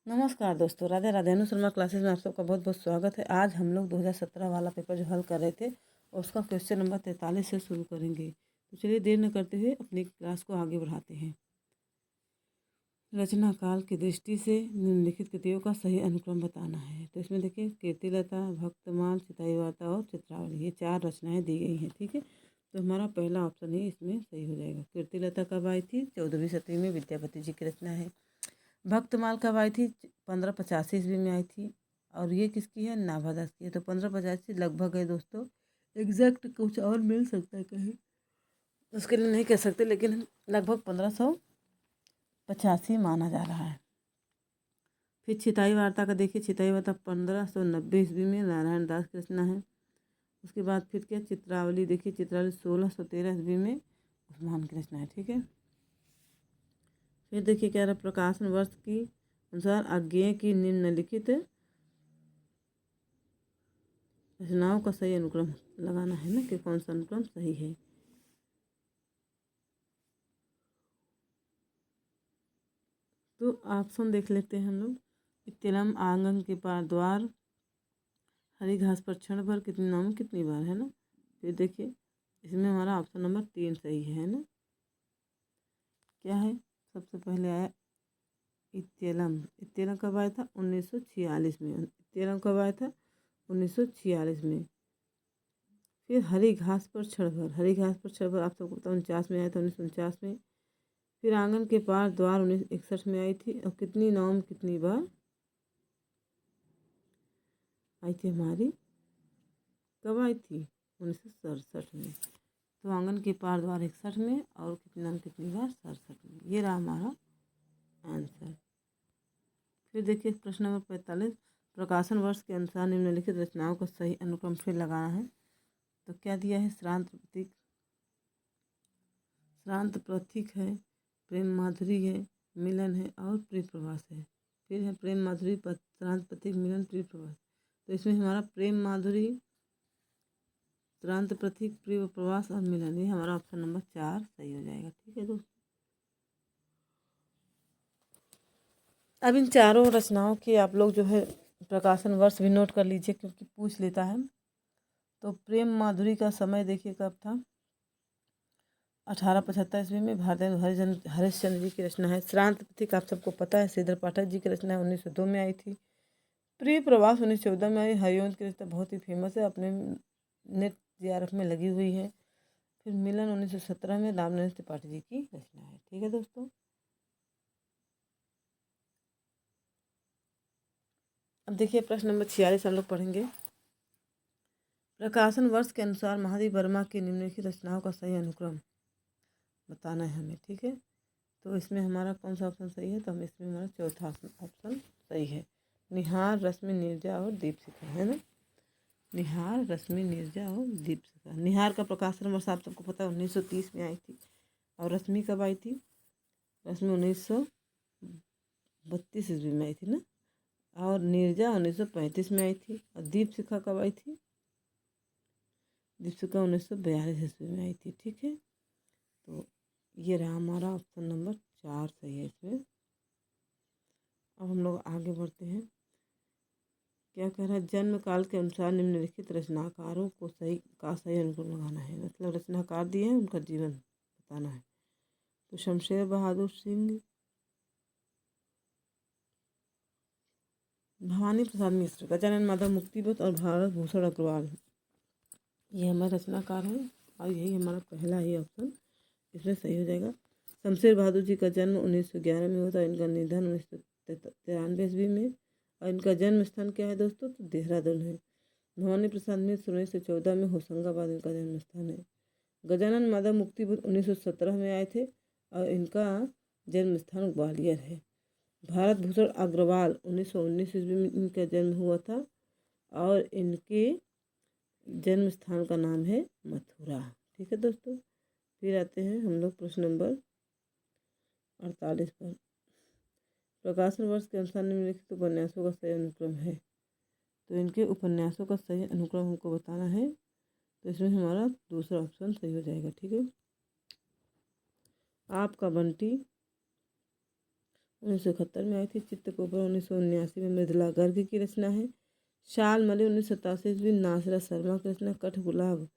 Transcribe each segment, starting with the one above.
नमस्कार दोस्तों, राधे राधे। अनु शर्मा क्लासेस में आप सबका बहुत बहुत स्वागत है। आज हम लोग 2017 वाला पेपर जो हल कर रहे थे और उसका क्वेश्चन नंबर 43 से शुरू करेंगे। तो चलिए देर न करते हुए अपनी क्लास को आगे बढ़ाते हैं। रचना काल की दृष्टि से निम्नलिखित कृतियों का सही अनुक्रम बताना है। तो इसमें देखिए कीर्तिलता, भक्तमाल, चिताई वार्ता और चित्रावली, ये 4 रचनाएँ दी गई हैं। ठीक है, तो हमारा पहला ऑप्शन ही इसमें सही हो जाएगा। कीर्तिलता कब आई थी? 14वीं शताब्दी में विद्यापति जी की रचना है। भक्तमाल कब आई थी? 1585 ईस्वी में आई थी। और ये किसकी है? नाभादास की है। तो 1585 लगभग है दोस्तों, एग्जैक्ट कुछ और मिल सकता है कहीं, उसके लिए नहीं कह सकते, लेकिन लगभग 1585 माना जा रहा है। फिर छिताई वार्ता का देखिए, छिताई वार्ता 1590 ईस्वी में नारायण दास की रचना है। उसके बाद फिर क्या? चित्रावली देखिए, चित्रावली 1613 ईस्वी में उस्मान की रचना है। ठीक है, फिर देखिए क्या रहा, प्रकाशन वर्ष की अनुसार आज्ञेय की निम्नलिखित रचनाओं का सही अनुक्रम लगाना है ना, कि कौन सा अनुक्रम सही है। तो ऑप्शन देख लेते हैं हम लोग। इत्तेलम, आंगन के पार द्वार, हरी घास पर क्षण भर, कितने नाम कितनी बार, है ना। फिर देखिए इसमें हमारा ऑप्शन नंबर 3 सही है ना। क्या है? सबसे पहले आया इत्तेलम। इत्तेलम कब आया था? 1946 में। इत्तेलम कब आया था? 1946 में। फिर हरी घास पर क्षण भर, हरी घास पर क्षण भर आप सबको पता 49 में आया था, 1949 में। फिर आंगन के पार द्वार 1961 में आई थी। और कितनी नवम कितनी बार आई थी हमारी? कब आई थी? 1967 में। तो आंगन के पार द्वार 61 में और कितनी नवम कितनी बार? 67 में। ये रहा हमारा आंसर। फिर देखिए प्रश्न नंबर 45, प्रकाशन वर्ष के अनुसार निम्नलिखित रचनाओं का सही अनुक्रम फिर लगाना है। तो क्या दिया है? श्रांत प्रतीक, श्रांत प्रतीक है, प्रेम माधुरी है, मिलन है और प्रिय प्रवास है। फिर है प्रेम माधुरी, श्रांत प्रतीक, मिलन, प्रिय प्रवास। तो इसमें हमारा प्रेम माधुरी, श्रांत प्रतीक, प्रिय प्रवास और मिलन, ये हमारा ऑप्शन नंबर 4 सही हो जाएगा। ठीक है दोस्तों, अब इन चारों रचनाओं के आप लोग जो है प्रकाशन वर्ष भी नोट कर लीजिए, क्योंकि पूछ लेता है। तो प्रेम माधुरी का समय देखिए कब था? 1875 ईस्वी में, भारतेंदु हरिश्चंद्र जी की रचना है। श्रांत प्रतीक आप सबको पता है, श्रीधर पाठक जी की रचना है, 1902 में आई थी। प्रिय प्रवास 1914 में आई। हरिवंश की रचना बहुत ही फेमस है, अपने नेट JRF में लगी हुई है। फिर मिलन 1917 में रामनरेंद्र त्रिपाठी जी की रचना है। ठीक है दोस्तों, अब देखिए प्रश्न नंबर 46 हम लोग पढ़ेंगे। प्रकाशन वर्ष के अनुसार महादेव वर्मा की निम्नलिखित रचनाओं का सही अनुक्रम बताना है हमें। ठीक है, तो इसमें हमारा कौन सा ऑप्शन सही है? तो हम इसमें हमारा चौथा ऑप्शन सही है। निहार, रश्मि, नीरजा और दीपशिखा, है ना। निहार, रश्मि, नीरजा और दीपशिखा। निहार का प्रकाशन वर्ष आप सबको पता है 1930 में आई थी। और रश्मि कब आई थी? रश्मि 1932 ईस्वी में आई थी ना। और नीरजा 1935 में आई थी। और दीपशिखा कब आई थी? दीपशिखा 1942 ईस्वी में आई थी। ठीक है, तो ये रहा हमारा ऑप्शन नंबर 4 सही है इसमें। अब हम लोग आगे बढ़ते हैं। क्या कह रहा है? जन्म काल के अनुसार निम्नलिखित रचनाकारों को सही अनुक्रम लगाना है। मतलब रचनाकार दिए हैं, उनका जीवन बताना है। तो शमशेर बहादुर सिंह, भवानी प्रसाद मिश्र, गजानन माधव मुक्तिबोध और भारत भूषण अग्रवाल, ये हमारे रचनाकार हैं। और यही हमारा पहला ही ऑप्शन इसमें सही हो जाएगा। शमशेर बहादुर जी का जन्म 1911 में हुआ था। इनका निधन 1993 ईस्वी में। और इनका जन्म स्थान क्या है दोस्तों? तो देहरादून है। भवानी प्रसाद मिश्र 1914 में होशंगाबाद इनका जन्म स्थान है। गजानन माधव मुक्तिबोध 1917 में आए थे और इनका जन्म स्थान ग्वालियर है। भारत भूषण अग्रवाल 1919 ईस्वी में इनका जन्म हुआ था और इनके जन्म स्थान का नाम है मथुरा। ठीक है दोस्तों, फिर आते हैं हम लोग प्रश्न नंबर 48 पर। प्रकाशन वर्ष के अनुसार निम्नलिखित उपन्यासों का सही अनुक्रम है। तो इनके उपन्यासों का सही अनुक्रम हमको बताना है। तो इसमें हमारा दूसरा ऑप्शन सही हो जाएगा। ठीक है, आपका बंटी, 1971 में आई थी। चित्तकोपर 1979 में मृदुला गर्ग की रचना है। शालमली 1987 ईस्वी नासिरा शर्मा की रचना। कठगुलाब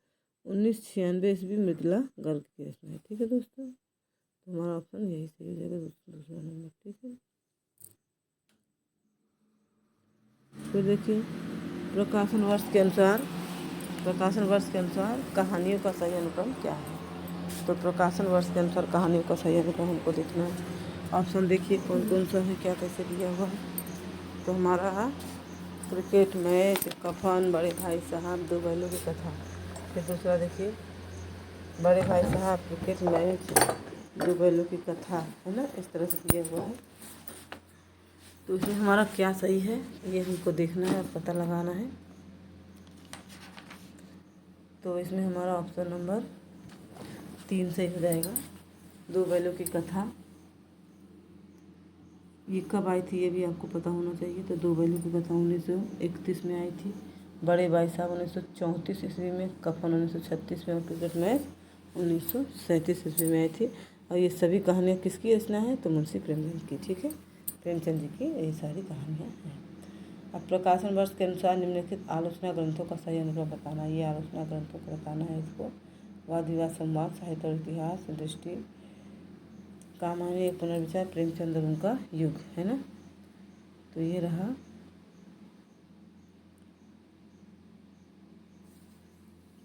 1996 ईस्वी मृदुला गर्ग की रचना है। ठीक है दोस्तों, तो हमारा ऑप्शन यही सही हो जाएगा, दूसरा नंबर। ठीक है, फिर देखिए प्रकाशन वर्ष के अनुसार कहानियों का सही अनुक्रम क्या है। तो प्रकाशन वर्ष के अनुसार कहानियों का सही अनुक्रम हमको देखना है। ऑप्शन देखिए कौन कौन सा है, क्या कैसे दिया हुआ है। तो हमारा क्रिकेट मैच, कफन, बड़े भाई साहब, दो बैलों की कथा। फिर दूसरा देखिए बड़े भाई साहब, क्रिकेट मैच, दो बैलों की कथा, है ना, इस तरह से दिया हुआ है। तो इसमें हमारा क्या सही है ये हमको देखना है और पता लगाना है। तो इसमें हमारा ऑप्शन नंबर 3 सही हो जाएगा। दो बैलों की कथा ये कब आई थी ये भी आपको पता होना चाहिए। तो दो बैलों की कथा 1931 में आई थी। बड़े भाई साहब 1934 ईस्वी में। कफन 1936 में और क्रिकेट मैच 1937 ईस्वी में आई थी। और ये सभी कहानियाँ किसकी रचना है, तो मुंशी प्रेमचंद की। ठीक है, प्रेमचंद जी की ये सारी कहानियाँ हैं। अब प्रकाशन वर्ष के अनुसार निम्नलिखित आलोचना ग्रंथों का सही अनुक्रम बताना। ये आलोचना ग्रंथों को बताना है इसको। वाद विवाद संवाद, साहित्य और इतिहास, दृष्टि, कहानी, एक पुनर्विचार, प्रेमचंद और उनका युग, है ना। तो ये रहा।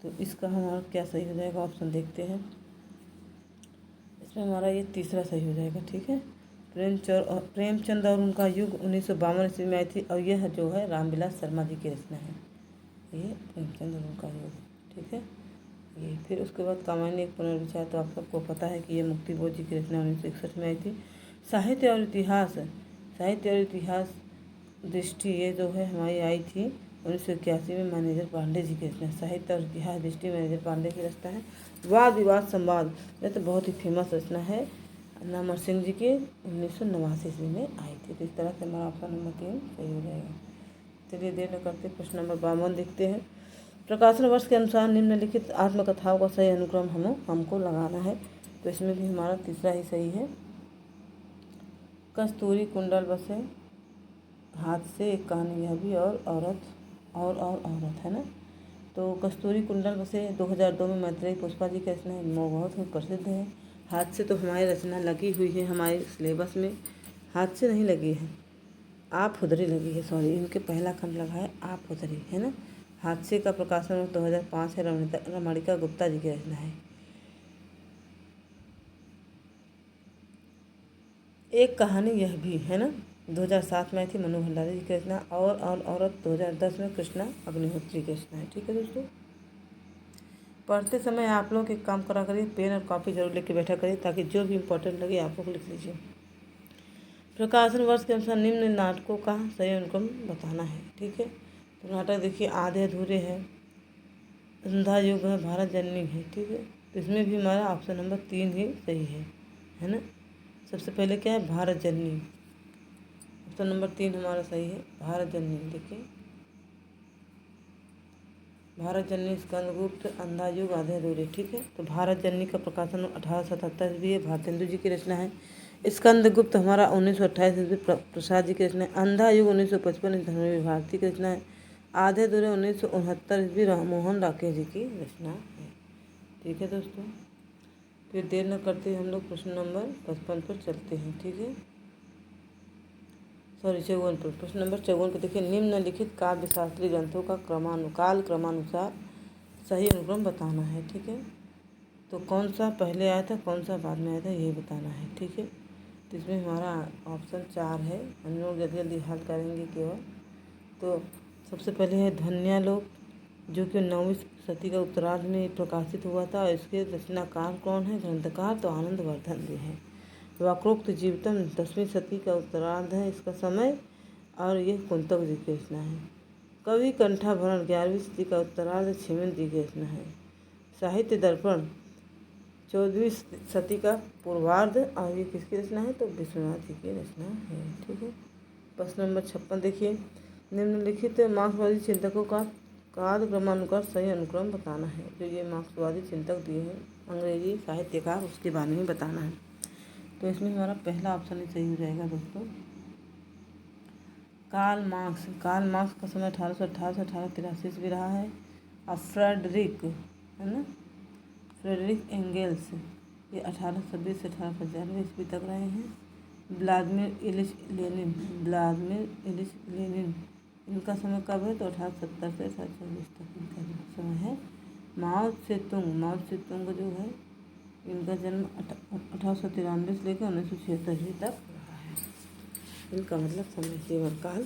तो इसका हमारा क्या सही हो जाएगा, ऑप्शन देखते हैं। इसमें हमारा ये तीसरा सही हो जाएगा। ठीक है, प्रेमचंद और उनका युग 1952 ईस्वी में आई थी। और यह जो है रामविलास शर्मा जी की रचना है। ये प्रेमचंद और उनका युग, ठीक है। ये फिर उसके बाद कामायनी एक पुनर्विचार, तो आप सबको पता है कि ये मुक्तिबोध जी की रचना 1961 में आई थी। साहित्य और इतिहास दृष्टि ये जो है हमारी आई थी 1981 में मैनेजर पांडे जी की रचना। साहित्य और इतिहास दृष्टि मैनेजर पांडे की रचना है। वाद विवाद संवाद यह तो बहुत ही फेमस रचना है, नामर सिंह जी की 1989 ईस्वी में आई थी। तो इस तरह से हमारा ऑप्शन नंबर 3 सही हो जाएगा। चलिए देर न करते प्रश्न नंबर 52 देखते हैं। प्रकाशन वर्ष के अनुसार निम्नलिखित आत्मकथाओं का सही अनुक्रम हमको लगाना है। तो इसमें भी हमारा तीसरा ही सही है। कस्तूरी कुंडल बसे हाथ से एक कहानी, यह भी और औरत है ना। तो कस्तूरी कुंडल बसे 2002 में मैत्रेयी पुष्पा जी की रचना है। बहुत ही प्रसिद्ध है। हाथ से तो हमारी रचना लगी हुई है हमारे सिलेबस में। हाथ से नहीं लगी है, आप हुदरी लगी है, सॉरी, इनके पहला खंड लगा है आप हुदरी, है ना। हादसे का प्रकाशन 2005 है। रमणिका गुप्ता जी की रचना है। एक कहानी यह भी, है ना, 2007 में आई थी, मनु भंडारी जी की रचना। और औरत 2010 में कृष्णा अग्निहोत्री की रचना है। ठीक है दोस्तों, पढ़ते समय आप लोग एक काम करा करिए, पेन और कॉपी जरूर लेके बैठा करिए, ताकि जो भी इम्पोर्टेंट लगे आप लोग लिख लीजिए। प्रकाशन वर्ष के अनुसार निम्न नाटकों का सही अनुक्रम बताना है। ठीक है, तो नाटक देखिए आधे अधूरे है, अंधा युग है, भारत जननी है। ठीक है, तो इसमें भी हमारा ऑप्शन नंबर 3 ही सही है ना। सबसे पहले क्या है, भारत जननी। ऑप्शन नंबर 3 हमारा सही है, भारत जननी। देखिए भारत जननी, स्कंदगुप्त, अंधा युग, आधे अधूरे। ठीक है, तो भारत जननी का प्रकाशन 1877 ईस्वी है, भारतेंदु जी की रचना है। स्कंदगुप्त हमारा 1928 ईस्वी प्रसाद जी की रचना है। अंधा युग 1955 धर्मवीर भारती की रचना है। आधे अधूरे 1969 ईस्वी राममोहन राकेश जी की रचना है। ठीक है दोस्तों, फिर देर न करते हम लोग प्रश्न नंबर 55 पर चलते हैं। ठीक है, सॉरी 54 पर। प्रश्न नंबर 54 पर देखिए, निम्नलिखित काव्य शास्त्रीय ग्रंथों का क्रमानुसार सही अनुक्रम बताना है। ठीक है, तो कौन सा पहले आया था कौन सा बाद में आया था यही बताना है। ठीक है, तो इसमें हमारा ऑप्शन 4 है, हम लोग जल्दी जल्दी हल करेंगे केवल। तो सबसे पहले है धन्यालोक, जो कि 9वीं सदी का उत्तरार्ध में प्रकाशित हुआ था। और इसके रचनाकार कौन है, ग्रंथकार तो आनंदवर्धन जी हैं। वक्रोक्त जीवितम 10वीं सदी का उत्तरार्ध है इसका समय, और ये कुंतक जी की रचना है। कवि कंठाभरण 11वीं सदी का उत्तरार्ध, छेमेंद्र जी की रचना है। साहित्य दर्पण 14वीं सदी का पूर्वार्ध, और ये किसकी रचना है, तो विश्वनाथ जी की रचना है। ठीक है, प्रश्न नंबर 56 देखिए, निम्नलिखित मार्क्सवादी चिंतकों का काल क्रमानुसार सही अनुक्रम बताना है। जो ये मार्क्सवादी चिंतक दिए हैं अंग्रेजी साहित्यकार, उसके बारे में बताना है। तो इसमें हमारा पहला ऑप्शन ही सही हो जाएगा दोस्तों। कार्ल मार्क्स का समय 1818 से 1883 ईस्वी रहा है। और फ्रेडरिक एंगेल्स ये 1826 से 1895 ईस्वी तक रहे हैं। व्लादिमीर इलिच लेनिन इनका समय कब है? तो 1870 से 1840 तक इनका समय है। माओ से तुंग जो है इनका जन्म 1893 से लेकर 1976 तक रहा है। इनका मतलब समय जीवन काल।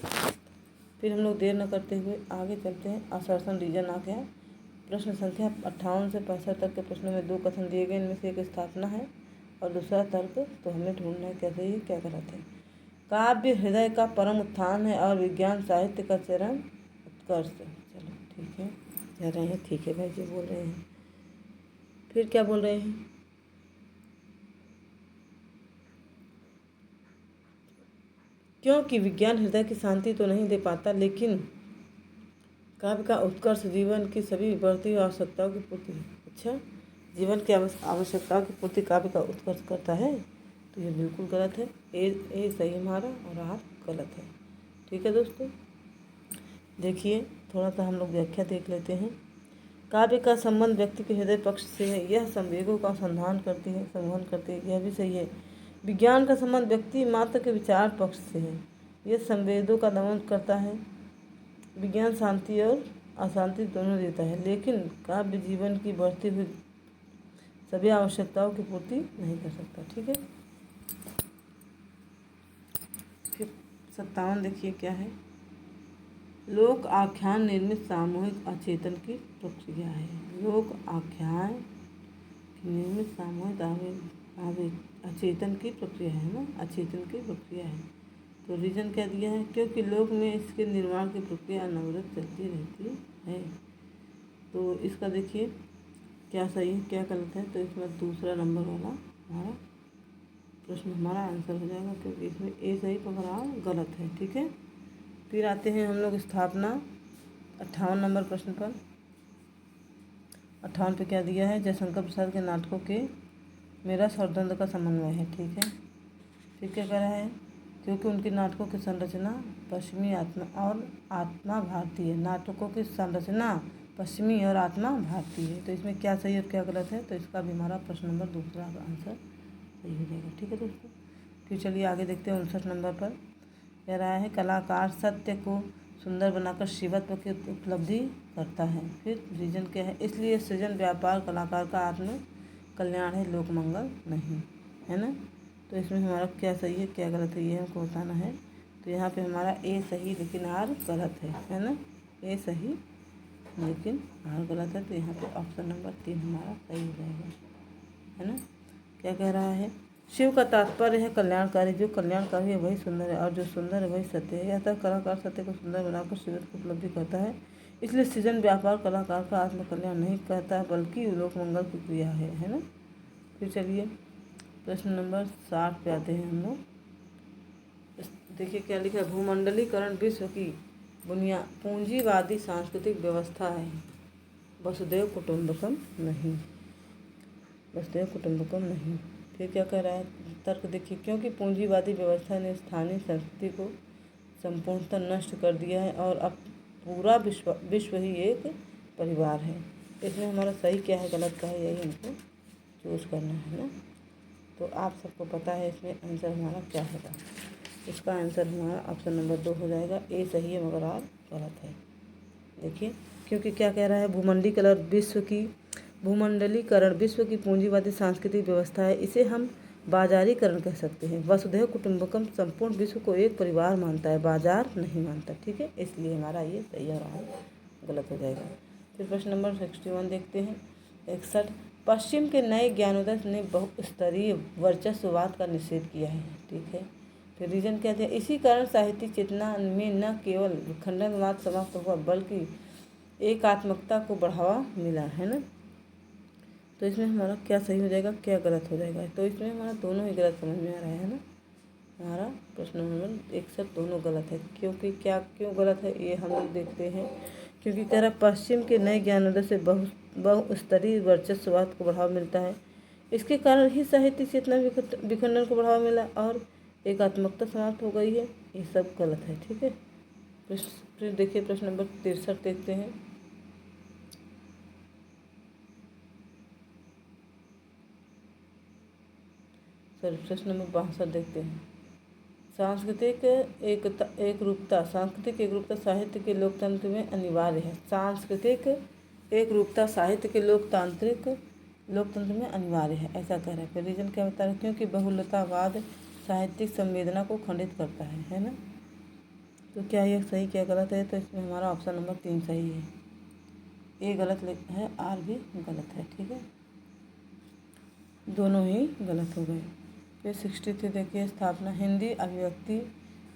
फिर हम लोग देर न करते हुए आगे चलते हैं। असर्शन रीजन आ गया। प्रश्न संख्या 58 से 65 तक के प्रश्नों में 2 कथन दिए गए, इनमें से एक स्थापना है और दूसरा तर्क। तो हमें ढूंढना है क्या सही है क्या गलत है। काव्य हृदय का परम उत्थान है और विज्ञान साहित्य का चरम उत्कर्ष। चलो ठीक है, कह रहे हैं ठीक है भाई जी बोल रहे हैं। फिर क्या बोल रहे हैं? क्योंकि विज्ञान हृदय की शांति तो नहीं दे पाता, लेकिन काव्य का उत्कर्ष जीवन की सभी बढ़ती हुई आवश्यकताओं की पूर्ति। अच्छा, जीवन की आवश्यकताओं की पूर्ति काव्य का उत्कर्ष करता है, तो ये बिल्कुल गलत है। ए सही हमारा और आर गलत है। ठीक है दोस्तों, देखिए थोड़ा सा हम लोग व्याख्या देख लेते हैं। काव्य का संबंध व्यक्ति के हृदय पक्ष से है, यह संवेगों का संवहन करती है, यह भी सही है। विज्ञान का संबंध व्यक्ति मात्र के विचार पक्ष से है, यह संवेदों का दमन करता है। विज्ञान शांति और अशांति दोनों देता है, लेकिन काव्य जीवन की बढ़ती हुई सभी आवश्यकताओं की पूर्ति नहीं कर सकता। ठीक है, फिर 57 देखिए क्या है। लोक आख्यान निर्मित सामूहिक अचेतन की प्रक्रिया है। लोक आख्यान निर्मित सामूहिक अचेतन की प्रक्रिया है ना, अचेतन की प्रक्रिया है। तो रीजन क्या दिया है? क्योंकि लोक में इसके निर्माण की प्रक्रिया अनवरत चलती रहती है। तो इसका देखिए क्या सही है क्या गलत है। तो इसमें दूसरा नंबर वाला हमारा प्रश्न हमारा आंसर हो जाएगा, क्योंकि इसमें ए सही पकड़ा गलत है। ठीक है, फिर आते हैं हम लोग स्थापना 58 नंबर प्रश्न पर। 58 पे क्या दिया है? जयशंकर प्रसाद के नाटकों के मेरा स्वरद्वंद का समन्वय है। ठीक है, फिर क्या कह रहा है? क्योंकि उनके नाटकों की संरचना पश्चिमी आत्मा भारतीय। नाटकों की संरचना पश्चिमी और आत्मा भारतीय है। तो इसमें क्या सही और क्या गलत है? तो इसका भी हमारा प्रश्न नंबर दूसरा का आंसर सही हो जाएगा। ठीक है दोस्तों, फिर चलिए आगे देखते हैं। 59 नंबर पर कह रहा है कलाकार सत्य को सुंदर बनाकर शिवत्व की उपलब्धि करता है। फिर रीजन क्या है? इसलिए सृजन व्यापार कलाकार का आत्म कल्याण है, लोक मंगल नहीं, है ना। तो इसमें हमारा क्या सही है क्या गलत है ये हमको बताना है। तो यहाँ पे हमारा ए सही लेकिन आर गलत है ना। ए सही लेकिन आर गलत है, तो यहाँ पे ऑप्शन नंबर 3 हमारा सही हो जाएगा, है ना। क्या कह रहा है? शिव का तात्पर्य है कल्याणकारी। जो कल्याणकारी है वही सुंदर है और जो सुंदर है वही सत्य है। अतः कलाकार सत्य को सुंदर बनाकर शिवत्व की उपलब्धि करता है। इसलिए सृजन व्यापार कलाकार का आत्मकल्याण नहीं करता है, बल्कि लोक मंगल की क्रिया है ना। फिर चलिए प्रश्न नंबर 60 पे आते हैं हम लोग। देखिए क्या लिखा है? भूमंडलीकरण विश्व की बुनियाद पूंजीवादी सांस्कृतिक व्यवस्था है, वसुधैव कुटुंबकम नहीं, वसुधैव कुटुंबकम नहीं। फिर क्या कह रहा है? तर्क देखिए, क्योंकि पूंजीवादी व्यवस्था ने स्थानीय संस्कृति को संपूर्णतः नष्ट कर दिया है और अब पूरा विश्व ही एक परिवार है। इसमें हमारा सही क्या है गलत क्या है यही हमको चूज करना है ना। तो आप सबको पता है इसमें आंसर हमारा क्या होगा। इसका आंसर हमारा ऑप्शन नंबर 2 हो जाएगा। ए सही है मगर आर गलत है। देखिए क्योंकि क्या कह रहा है? भूमंडलीकरण विश्व की पूंजीवादी सांस्कृतिक व्यवस्था है, इसे हम बाजारीकरण कह सकते हैं। वसुधैव कुटुंबकम संपूर्ण विश्व को एक परिवार मानता है, बाजार नहीं मानता। ठीक है, इसलिए हमारा ये सही और गलत हो जाएगा। फिर प्रश्न नंबर 61 देखते हैं। 61 पश्चिम के नए ज्ञानोदय ने बहुस्तरीय वर्चस्ववाद का निषेध किया है। ठीक है, फिर रीजन क्या है? इसी कारण साहित्यिक चेतना में न केवल विखंडनवाद समाप्त हुआ बल्कि एकात्मकता को बढ़ावा मिला, है ना। तो इसमें हमारा क्या सही हो जाएगा क्या गलत हो जाएगा? तो इसमें हमारा दोनों ही गलत समझ में आ रहा है ना। हमारा प्रश्न नंबर 61 दोनों गलत है। क्यों गलत है ये हम लोग देखते हैं। क्योंकि कह रहा पश्चिम के नए ज्ञानोदय से बहुस्तरीय वर्चस्ववाद को बढ़ावा मिलता है, इसके कारण ही साहित्य चेतना विखंडन को बढ़ावा मिला और एकात्मकता समाप्त हो गई है। ये सब गलत है। ठीक है, फिर देखिए प्रश्न नंबर 63 देखते हैं। प्रश्न नंबर 62 देखते हैं। सांस्कृतिक एकरूपता साहित्य के लोकतंत्र में अनिवार्य है। सांस्कृतिक एकरूपता साहित्य के लोकतंत्र में अनिवार्य है, ऐसा कह रहा है। फिर रीजन क्या बता रहे हैं? क्योंकि बहुलतावाद साहित्यिक संवेदना को खंडित करता है ना। तो क्या यह सही क्या गलत है? तो इसमें हमारा ऑप्शन नंबर 3 सही है। ए गलत है, आर भी गलत है। ठीक है, दोनों ही गलत हो गए। फिर 63 देखिए। स्थापना हिंदी अभिव्यक्ति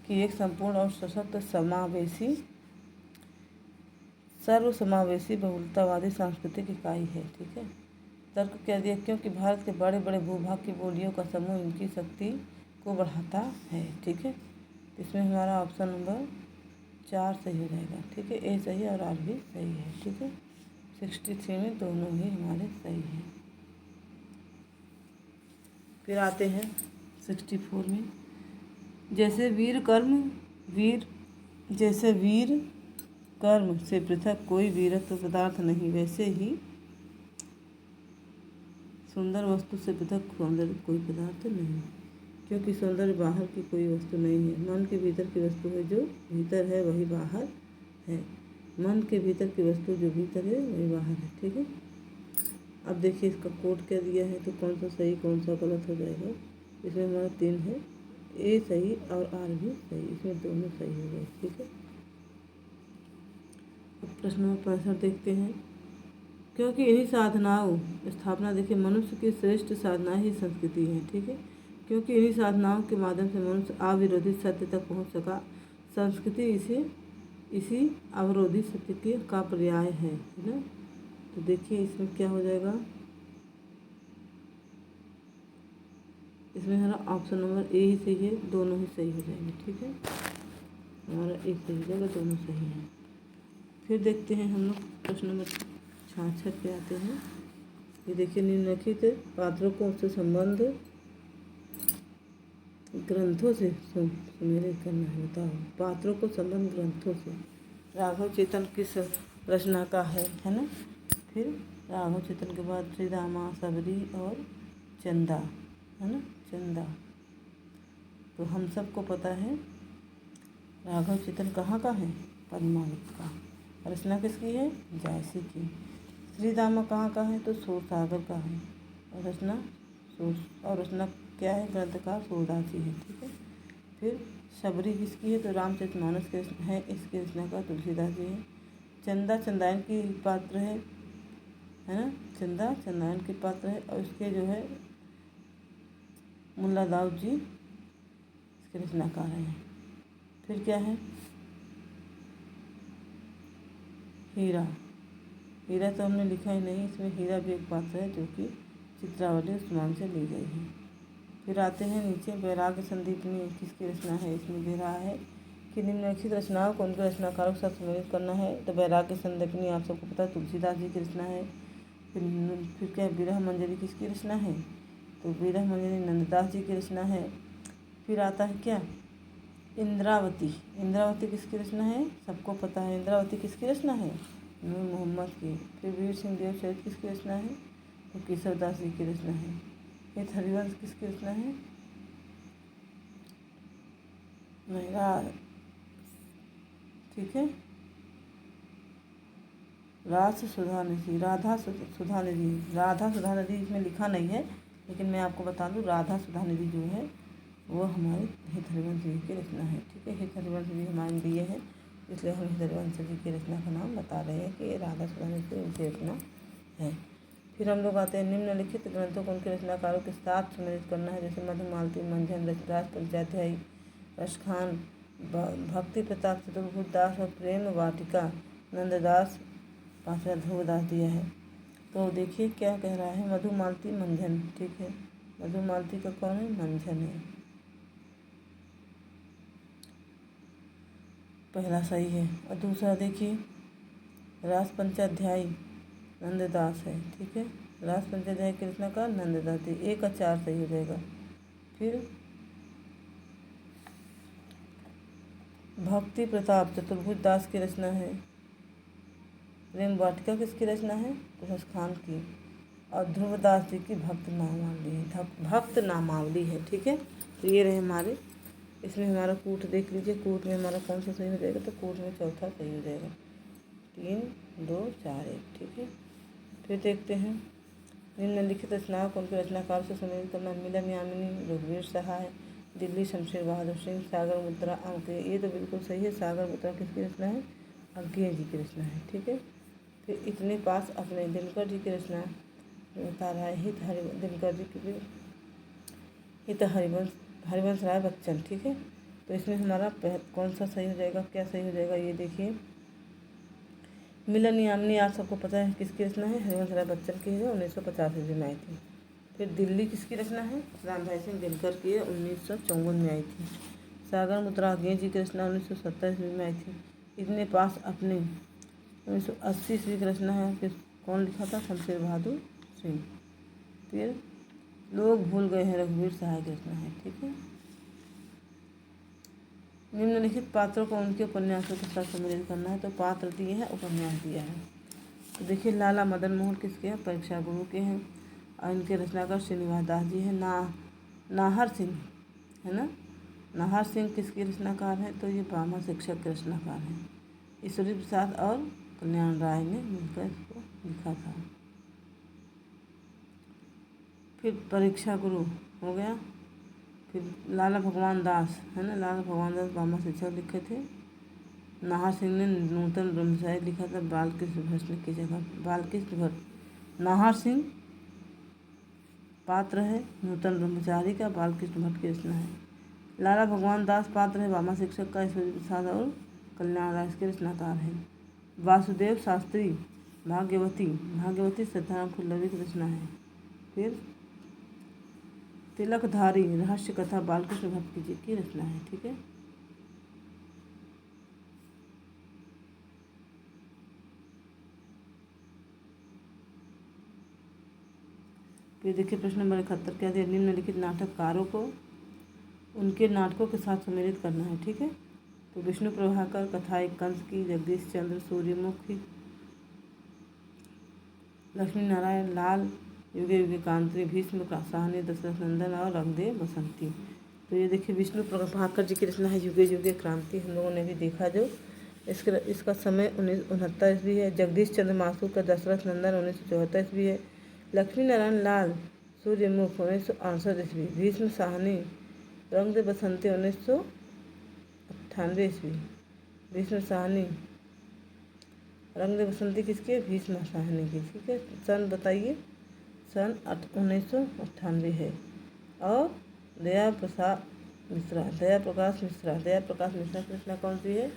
की एक संपूर्ण और सशक्त सर्वसमावेशी बहुलतावादी सांस्कृतिक इकाई है। ठीक है, तर्क क्या दिया? क्योंकि भारत के बड़े बड़े भूभाग की बोलियों का समूह इनकी शक्ति को बढ़ाता है। ठीक है, इसमें हमारा ऑप्शन नंबर 4 सही हो जाएगा। ठीक है, ए सही और आर भी सही है। ठीक है, 63 में दोनों ही हमारे सही हैं। फिर आते हैं 64 में। जैसे वीर कर्म से पृथक कोई वीरत्व पदार्थ नहीं, वैसे ही सुंदर वस्तु से पृथक सौंदर्य कोई पदार्थ नहीं। क्योंकि सौंदर्य बाहर की कोई वस्तु नहीं है, मन के भीतर की वस्तु है। जो भीतर है वही बाहर है। मन के भीतर की वस्तु जो भीतर है वही बाहर है। ठीक है, अब देखिए इसका कोड क्या दिया है, तो कौन सा सही कौन सा गलत हो जाएगा। इसमें हमारा 3 है, ए सही और आर भी सही, इसमें दोनों सही हो गए। ठीक है, अब प्रश्न नंबर 65 देखते हैं। क्योंकि इन्हीं साधनाओं स्थापना देखिए मनुष्य की श्रेष्ठ साधना ही संस्कृति है। ठीक है, क्योंकि इन्हीं साधनाओं के माध्यम से मनुष्य अविरोधी सत्य तक पहुंच सका। संस्कृति इसी अवरोधी सत्य के का पर्याय है ना। तो देखिए इसमें क्या हो जाएगा। इसमें हमारा ऑप्शन नंबर ए ही सही है, दोनों ही सही हो जाएंगे। ठीक है, हमारा एक सही हो जाएगा, दोनों सही हैं। फिर देखते हैं हम लोग प्रश्न नंबर 66 पे आते हैं। ये देखिए निम्नलिखित पात्रों को उससे संबंध ग्रंथों से सुमेलित करना है। बताओ पात्रों को संबंध ग्रंथों से। राघव चेतन किस रचना का है ना। फिर राघव चेतन के बाद श्री रामा, सबरी और चंदा है ना, चंदा। तो हम सबको पता है राघव चेतन कहाँ का है? पद्मावत का। रचना किसकी है? जायसी की। श्री रामा कहाँ का है? तो सूरसागर का है। और रचना क्या है? ग्रंथकार सूरदास जी है। ठीक है, फिर शबरी किसकी है? तो रामचरितमानस के है, इसकी रचनाकार तुलसीदास जी है। चंदा चंदायन की पात्र है ना, चंदा चंदायन के पात्र है। और इसके जो है मुल्ला दाऊद जी इसके रचनाकार हैं। फिर क्या है? हीरा तो हमने लिखा ही नहीं, इसमें हीरा भी एक पात्र है जो कि चित्रावली उस्मान से ली गई है। फिर आते हैं नीचे वैराग्य संदीपनी किसकी रचना है। इसमें दे रहा है कि निम्नलिखित रचनाओं को उनके रचनाकारों के साथ सम्मिलित करना है। तो वैराग्य संदीपनी आप सबको पता है तुलसीदास जी की रचना है। फिर क्या विरह मंजरी किसकी रचना है? तो विरह मंजरी नंददास जी की रचना है। फिर आता है क्या? इंद्रावती किसकी रचना है? सबको पता है इंद्रावती किसकी रचना है? नूर मोहम्मद की। फिर वीर सिंह देव चरित किसकी रचना है? तो केशवदास जी की रचना है। ये हरिवंश किसकी रचना है? ठीक है, राधा सुधा निधि इसमें लिखा नहीं है, लेकिन मैं आपको बता दूं राधा सुधा निधि जो है वो हमारे हित हरिवंश जी की रचना है। ठीक है, हित हरिवंश जी हमारे लिए है, इसलिए हम हित हरिवंश जी की रचना का नाम बता रहे हैं कि ये राधा सुधा निधि उनकी रचना है। फिर हम लोग आते हैं निम्नलिखित ग्रंथों को उनके रचनाकारों के साथ सम्मिलित करना है। जैसे मधुमालती, मंझन, रचराज पंचाध्यायी, रसखान, भक्ति प्रताप चतुर्भुज दास और प्रेम वाटिका नंददास, पांचवा ध्रुवदास दिया है। तो देखिए क्या कह रहा है? मधुमालती, मंझन। ठीक है, मधुमालती का कौन है? मंझन है, पहला सही है। और दूसरा देखिए रास पंचाध्यायी नंददास है। ठीक है, रास पंचाध्याय की रचनाकार नंददास जी, 1 का 4 सही हो जाएगा। फिर भक्ति प्रताप चतुर्भुज दास की रचना है। प्रेम वाटिका किसकी रचना है? तुलस खान की। और ध्रुवदास जी की भक्त नामावली है, भक्त नामावली है। ठीक है, तो ये रहे हमारे, इसमें हमारा कूट देख लीजिए, कूट में हमारा कौन सा सही हो जाएगा? तो कूट में चौथा सही हो जाएगा, 3 2 4 1। ठीक है, फिर देखते हैं निम्नलिखित रचनाओं को उनके रचनाकार से सम्मिलित करना। मिलन यामिनी रघुवीर सहाय, दिल्ली शमशेर बहादुर सिंह, सागर मुद्रा अंके। ये तो बिल्कुल सही है, सागर मुद्रा किसकी रचना है? अंके जी की रचना है। ठीक है, फिर इतने पास अपने दिनकर जी की रचना बता रहा है, दिनकर जी की हित हरिवंश राय बच्चन। ठीक है, तो इसमें हमारा कौन सा सही हो जाएगा, क्या सही हो जाएगा? ये देखिए, मिलन यामिनी आप सबको पता है किसकी रचना है? हरिवंश राय बच्चन की है, 1950 ईस्वी में आई थी। फिर दिल्ली किसकी रचना है? रामधारी सिंह दिनकर की है, 1954 में आई थी। सागर मुद्रा अज्ञे जी की रचना 1970 ईस्वी में आई थी। इतने पास अपने 1980 ईस्वी की रचना है, कि कौन लिखा था? शमशेर बहादुर सिंह। फिर लोग भूल गए हैं रघुवीर सहाय की रचना है। ठीक है, निम्नलिखित पात्रों को उनके उपन्यासों के साथ सम्मिलित करना है। तो पात्र दिए हैं, उपन्यास दिया है। तो देखिए, लाला मदन मोहन किसके हैं? परीक्षा गुरु के हैं, और इनके रचनाकार श्रीनिवास दास जी हैं। नाहर सिंह है ना, नाहर सिंह किसकी रचनाकार है? तो ये ब्राह्मण शिक्षक के रचनाकार हैं। ईश्वरी प्रसाद और कल्याण राय ने मिलकर इसको लिखा था। फिर परीक्षा गुरु हो गया। फिर लाला भगवान दास है ना, लाला भगवान दास ब्राह्मण शिक्षक लिखे थे। नाहर सिंह ने नूतन ब्रह्मचारी लिखा था, बालकृष्ण भट्ट की जगह। बालकृष्ण भट्ट, नाहर सिंह पात्र है नूतन ब्रह्मचारी का, बालकृष्ण भट्ट की रचना है। लाला भगवान दास पात्र है ब्राह्मण शिक्षक का, ईश्वरी प्रसाद और कल्याण राय के रचनाकार है। वासुदेव शास्त्री भाग्यवती श्रद्धाराम खुल्लवी की रचना है। फिर तिलकधारी रहस्य कथा बालकृष्ण भट्ट जी की रचना है। ठीक है, फिर देखिए प्रश्न नंबर 71 क्या दिया? निम्नलिखित नाटककारों को उनके नाटकों के साथ सम्मिलित करना है। ठीक है, तो विष्णु प्रभाकर, कथाएं कंस की, जगदीश चंद्र सूर्यमुखी, लक्ष्मी नारायण लाल, युगे युगे कांति, भीष्म साहनी, दशरथ नंदन और रंगदेव बसंती। तो ये देखिए, विष्णु प्रभाकर जी की रचना है युगे युगे क्रांति, हम लोगों ने भी देखा जो। इसका समय 1969 ईस्वी है। जगदीश चंद्र मासूर का दशरथ नंदन 1974 ईस्वी है। लक्ष्मी नारायण लाल सूर्यमुख 1968 ईस्वी। भीष्म साहनी रंगदेव बसंती 1998 ईस्वी। भीष्म साहनी रंगदेव बसंती किसके? भीष्म साहनी की। ठीक है, सन बताइए? सन 1998 है। और दया प्रकाश मिश्रा की रचना कौन सी है?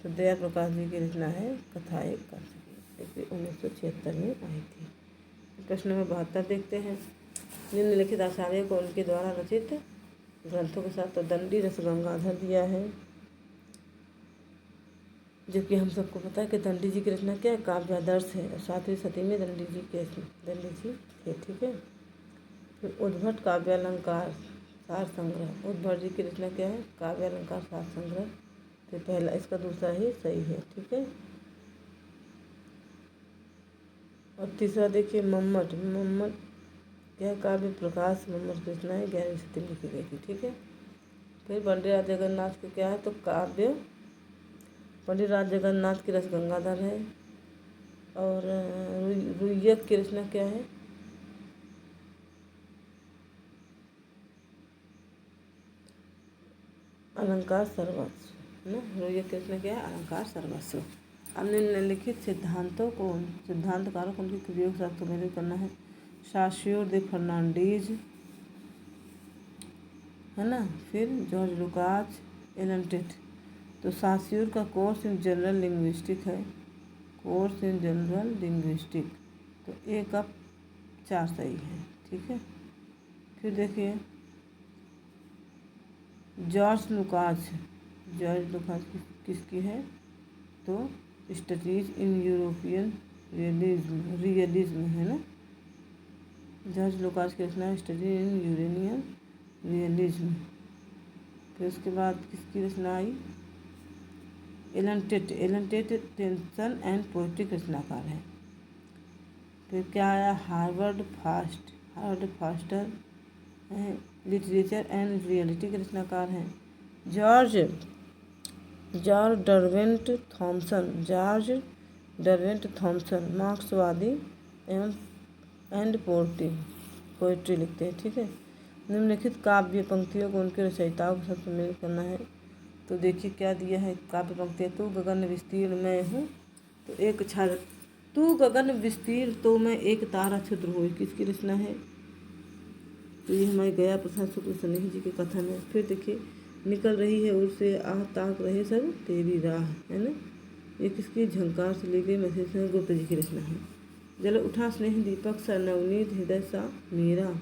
तो दया प्रकाश जी की रचना है कथाएं कंस की, 1976 में आई थी। प्रश्न नंबर 72 देखते हैं। निम्नलिखित आचार्य को उनके द्वारा रचित ग्रंथों के साथ तो दंडी रसगंगाधर दिया है, जो कि हम सबको पता है कि दंडी जी की रचना क्या है? काव्यादर्श है, और 7वीं सदी में दंडी जी थे। ठीक है, फिर उद्भट काव्यालंकार सार संग्रह, उद्भट जी की रचना क्या है? काव्यालंकार सार संग्रह। तो पहला, इसका दूसरा ही सही है। ठीक है, और तीसरा देखिए, मम्मट क्या काव्य प्रकाश मम्मट की रचना है, 11वीं सदी में लिखी गई थी। ठीक है, फिर पंडित राज जगन्नाथ के क्या है? तो काव्य पंडित राज जगन्नाथ की रस गंगाधर है। और रुय्यक की रचना क्या है? अलंकार सर्वस्व है ना, रुय्यक की रचना क्या है? अलंकार सर्वस्व। अब निम्नलिखित सिद्धांतकारों को उनके क्रियाओं के साथ सम्मिलित करना है। सासिओ दे फर्नांडीज है ना, फिर जॉर्ज लुकाच, एलन टेट। तो सासिओर का कोर्स इन जनरल लिंग्विस्टिक है, तो 1 का 4 सही है। ठीक है, फिर देखिए जॉर्ज लुकाच किसकी है? तो स्टडीज इन यूरोपियन रियलिज्म है ना, जॉर्ज लुकास की रचना स्टडी इन यूरेनियम रियलिज्म। फिर उसके बाद किसकी रचना आई? Allen Tate tension and poetry के रचनाकार हैं। फिर क्या आया? Howard Fast literature and reality के रचनाकार हैं। जॉर्ज डरवेंट थॉमसन मार्क्सवादी एंड पोइट्री लिखते हैं। ठीक है। निम्नलिखित काव्य पंक्तियों को उनके रचयिताओं के साथ सम्मिलित करना है। तो देखिए क्या दिया है काव्य पंक्तियाँ। तू गगन विस्तीर्ण मैं हूँ तो एक छात्र, तू गगन विस्तीर्ण तो मैं एक तारा क्षुद्र हूँ, किसकी रचना है? तो ये हमारे गया प्रसाद शुक्ल स्नेही जी के कथन है। फिर देखिए निकल रही है ओर से आह ताक रहे सब तेरी राह, है ना। ये किसकी? झंकार से ली गई महेश गुप्त जी की रचना है। जल उठा स्नेह दीपक सा नवनीत हृदय सा मेरा,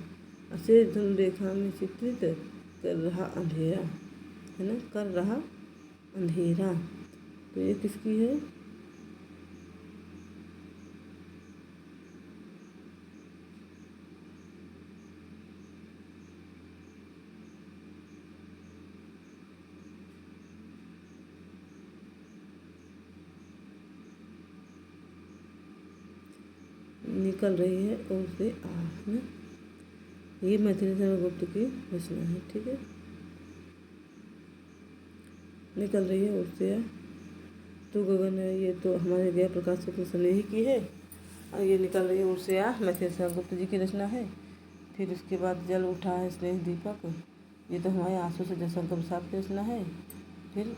अशेष धुन रेखा में चित्रित कर रहा अंधेरा, है ना, कर रहा अंधेरा। तो ये किसकी है? निकल रही है और से आह ना, ये मैथिली गुप्त की रचना है। ठीक है। निकल रही है और से आह, तू गगन है, ये तो हमारे गया प्रकाश शुक्ल स्नेही की है। और ये निकल रही है और से आह मैथिली गुप्त जी की रचना है। फिर उसके बाद जल उठा है स्नेह दीपक, ये तो हमारे आंसू से जयशंकर प्रसाद की रचना है। फिर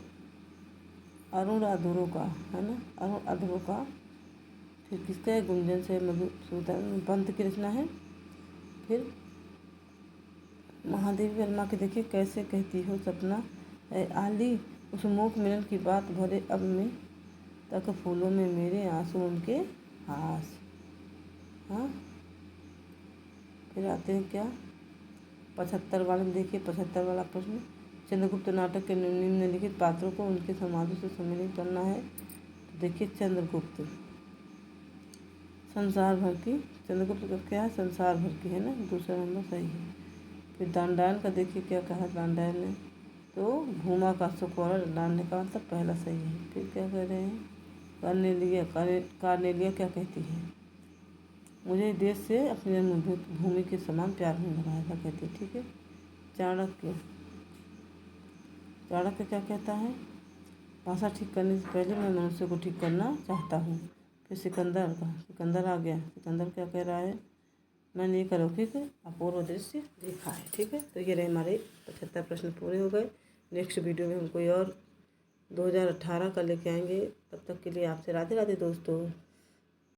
अरुण अधूरों का, है ना, अरुण अधूरों का। फिर किसका है? गुंजन से मधुसूदन पंत की रचना है। फिर महादेवी वर्मा के देखिए कैसे कहती हो सपना है आली, उस मूक मिलन की बात भरे अब में तक फूलों में मेरे आंसू उनके आस। हाँ। फिर आते हैं क्या? 75 वाले में देखिए 75 वाला प्रश्न, चंद्रगुप्त नाटक के निम्नलिखित पात्रों को उनके समाधि से सम्मिलित करना है। तो देखिए चंद्रगुप्त संसार भर की, चंद्रगुप्त का क्या है? संसार भर की, है ना, दूसरा नंबर सही है। फिर दानडायन का देखिए क्या कहा दानडायन ने? तो भूमा का सुख वाला डालने का मतलब पहला सही है। फिर क्या कह रहे हैं? कार्नेलिया क्या कहती है? मुझे देश से अपनी जन्मभूमि के समान प्यार नहीं लगाया था कहती है। ठीक है। चाणक्य क्या कहता है? भाषा ठीक करने से पहले मैं मनुष्य को ठीक करना चाहता हूँ। फिर सिकंदर आ गया। सिकंदर क्या कह रहा है? मैंने एक अलौकिक अपूर्व दृश्य देखा है। ठीक है। तो ये रहे हमारे 75 प्रश्न पूरे हो गए। नेक्स्ट वीडियो में हम कोई और 2018 का लेके आएंगे। तब तक के लिए आपसे राधे राधे दोस्तों।